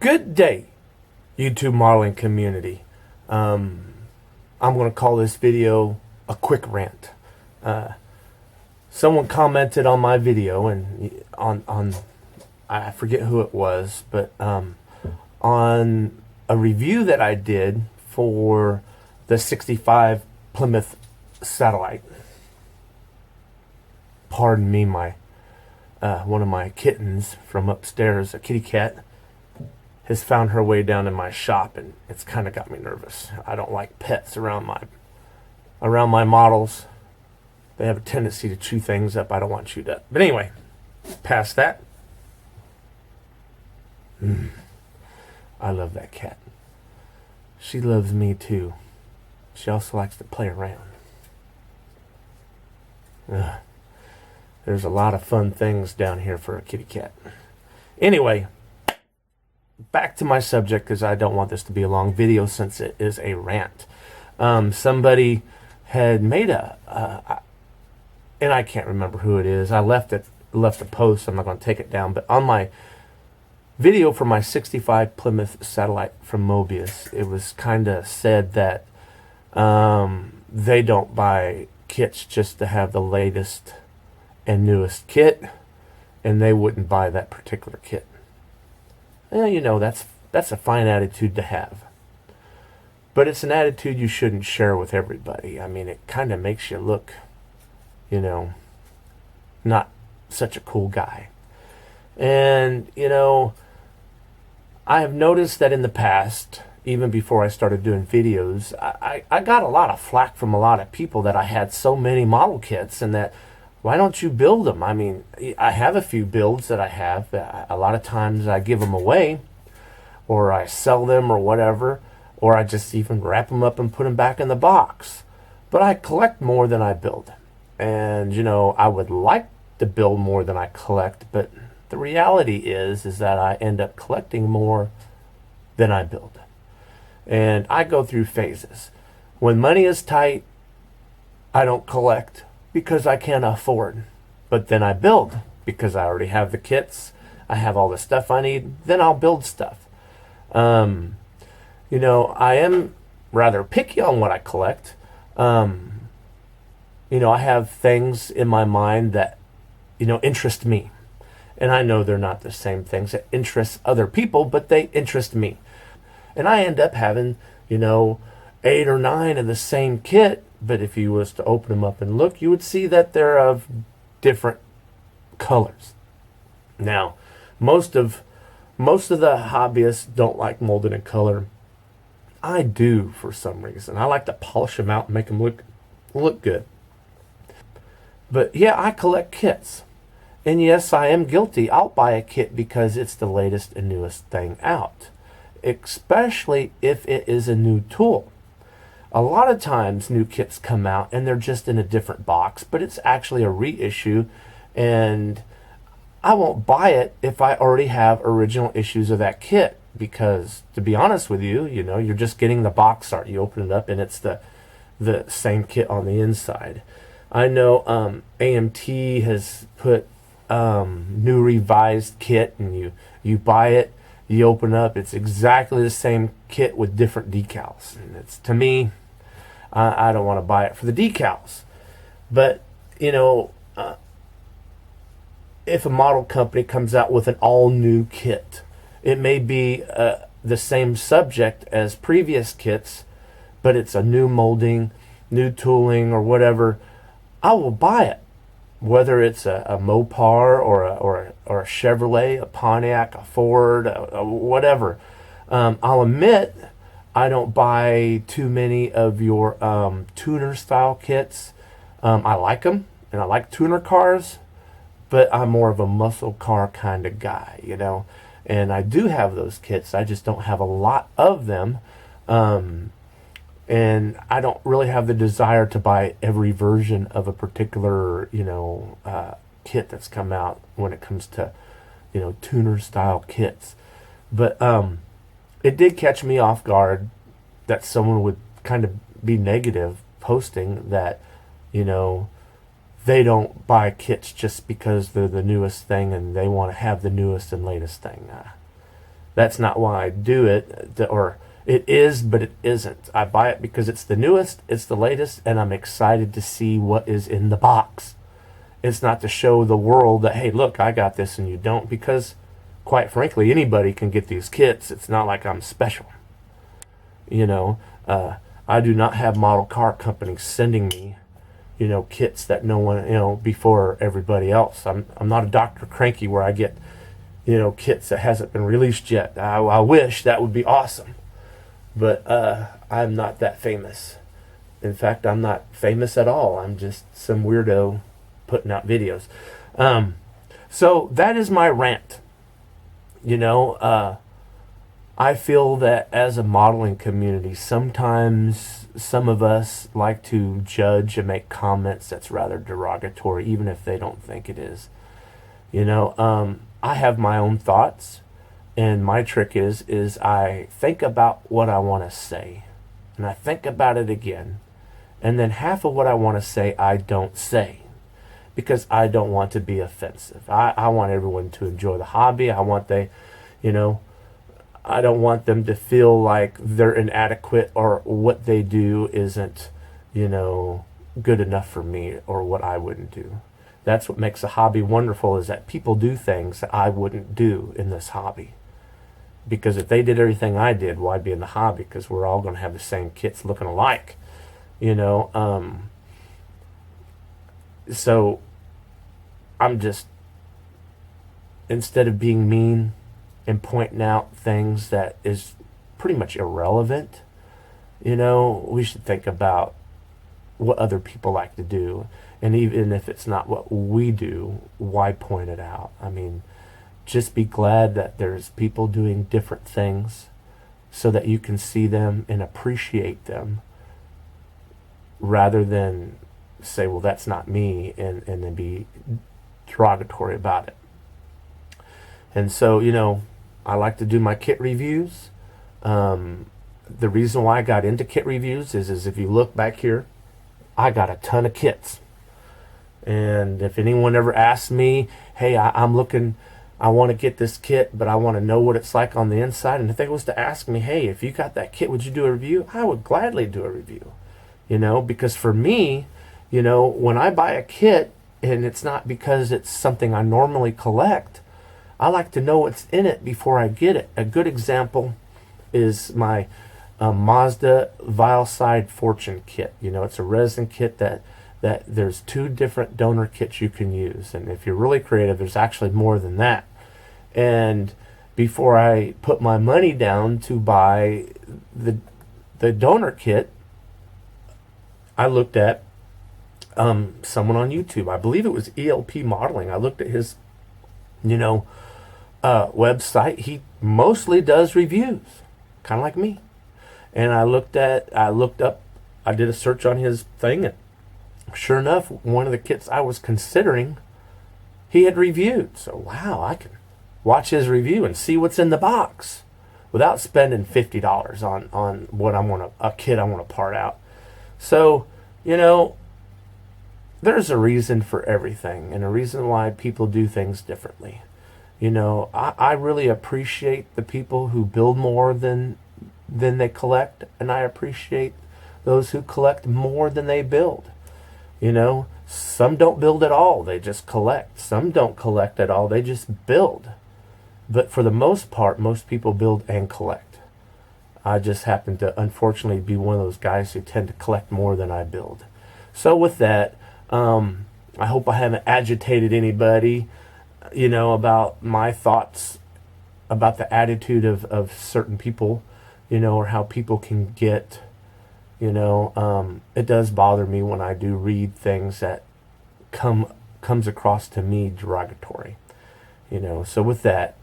Good day, YouTube modeling community. I'm going to call this video a quick rant. Someone commented on my video and on I forget who it was, but on a review that I did for the 65 Plymouth satellite. Pardon me, my one of my kittens from upstairs, a kitty cat, has found her way down in my shop, and it's kind of got me nervous. I don't like pets around my models. They have a tendency to chew things up I don't want chewed up. But anyway, past that. I love that cat. She loves me too. She also likes to play around. There's a lot of fun things down here for a kitty cat. Anyway, back to my subject, because I don't want this to be a long video since it is a rant. Somebody had made and I can't remember who it is. I left a post. I'm not going to take it down, but on my video for my 65 Plymouth satellite from Mobius, it was kind of said that they don't buy kits just to have the latest and newest kit, and they wouldn't buy that particular kit. Well, you know, that's a fine attitude to have. But it's an attitude you shouldn't share with everybody. I mean, it kind of makes you look, you know, not such a cool guy. And, you know, I have noticed that in the past, even before I started doing videos, I got a lot of flack from a lot of people that I had so many model kits, and that, why don't you build them? I mean, I have a few builds that I have. A lot of times I give them away, or I sell them or whatever, or I just even wrap them up and put them back in the box. But I collect more than I build. And, you know, I would like to build more than I collect, but the reality is that I end up collecting more than I build. And I go through phases. When money is tight, I don't collect because I can't afford. But then I build because I already have the kits. I have all the stuff I need. Then I'll build stuff. You know, I am rather picky on what I collect. You know, I have things in my mind that, you know, interest me. And I know they're not the same things that interest other people, but they interest me. And I end up having, you know, 8 or 9 of the same kit. But if you was to open them up and look, you would see that they're of different colors. Now, most of the hobbyists don't like molded in color. I do, for some reason. I like to polish them out and make them look good. But yeah, I collect kits. And yes, I am guilty. I'll buy a kit because it's the latest and newest thing out, especially if it is a new tool. A lot of times new kits come out and they're just in a different box, but it's actually a reissue, and I won't buy it if I already have original issues of that kit, because to be honest with you, you know, you're just getting the box art. You open it up and it's the same kit on the inside. I know AMT has put new revised kit, and you buy it, you open up, it's exactly the same kit with different decals. And it's, to me, I don't want to buy it for the decals. But, you know, if a model company comes out with an all-new kit, it may be the same subject as previous kits, but it's a new molding, new tooling, or whatever, I will buy it. Whether it's a Mopar or a Chevrolet, a Pontiac, a Ford, whatever. I'll admit I don't buy too many of your tuner style kits. I like them, and I like tuner cars, but I'm more of a muscle car kind of guy, you know. And I do have those kits. I just don't have a lot of them. And I don't really have the desire to buy every version of a particular, you know, kit that's come out when it comes to, you know, tuner style kits. But it did catch me off guard that someone would kind of be negative posting that, you know, they don't buy kits just because they're the newest thing and they want to have the newest and latest thing. That's not why I do it, or it is, but it isn't. I buy it because it's the newest, it's the latest, and I'm excited to see what is in the box. It's not to show the world that, hey, look, I got this and you don't, because quite frankly, anybody can get these kits. It's not like I'm special. You know, I do not have model car companies sending me, kits that no one, before everybody else. I'm not a Dr. Cranky where I get, kits that hasn't been released yet. I wish that would be awesome. But I'm not that famous. In fact, I'm not famous at all. I'm just some weirdo putting out videos. So that is my rant. I feel that as a modeling community, sometimes some of us like to judge and make comments that's rather derogatory, even if they don't think it is. I have my own thoughts, and my trick is I think about what I want to say, and I think about it again, and then half of what I want to say I don't say, because I don't want to be offensive. I want everyone to enjoy the hobby. I don't want them to feel like they're inadequate or what they do isn't, good enough for me or what I wouldn't do. That's what makes a hobby wonderful, is that people do things that I wouldn't do in this hobby. Because if they did everything I did, well, I'd be in the hobby, because we're all going to have the same kits looking alike. So I'm just, instead of being mean and pointing out things that is pretty much irrelevant, we should think about what other people like to do. And even if it's not what we do, why point it out? I mean, just be glad that there's people doing different things so that you can see them and appreciate them, rather than say, well, that's not me, and then be derogatory about it. And so, I like to do my kit reviews. The reason why I got into kit reviews is if you look back here, I got a ton of kits. And if anyone ever asks me, hey, I'm looking, I want to get this kit, but I want to know what it's like on the inside. And if they was to ask me, hey, if you got that kit, would you do a review? I would gladly do a review, because for me, when I buy a kit, and it's not because it's something I normally collect, I like to know what's in it before I get it. A good example is my Mazda Vial Side Fortune kit. It's a resin kit that there's 2 different donor kits you can use. And if you're really creative, there's actually more than that. And before I put my money down to buy the donor kit, I looked at someone on YouTube. I believe it was ELP Modeling. I looked at his, website. He mostly does reviews, kind of like me. And I looked up, I did a search on his thing, and sure enough, one of the kits I was considering, he had reviewed. So, wow, I can watch his review and see what's in the box without spending $50 on what a kit I want to part out. So, there's a reason for everything, and a reason why people do things differently. I really appreciate the people who build more than they collect, and I appreciate those who collect more than they build. Some don't build at all, they just collect. Some don't collect at all, they just build. But for the most part, most people build and collect. I just happen to, unfortunately, be one of those guys who tend to collect more than I build. So with that, I hope I haven't agitated anybody, about my thoughts about the attitude of certain people, or how people can get, it does bother me when I do read things that comes across to me derogatory, So with that,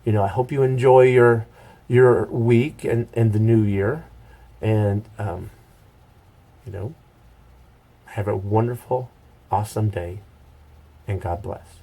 I hope you enjoy your week and the new year, and, have a wonderful, awesome day, and God bless.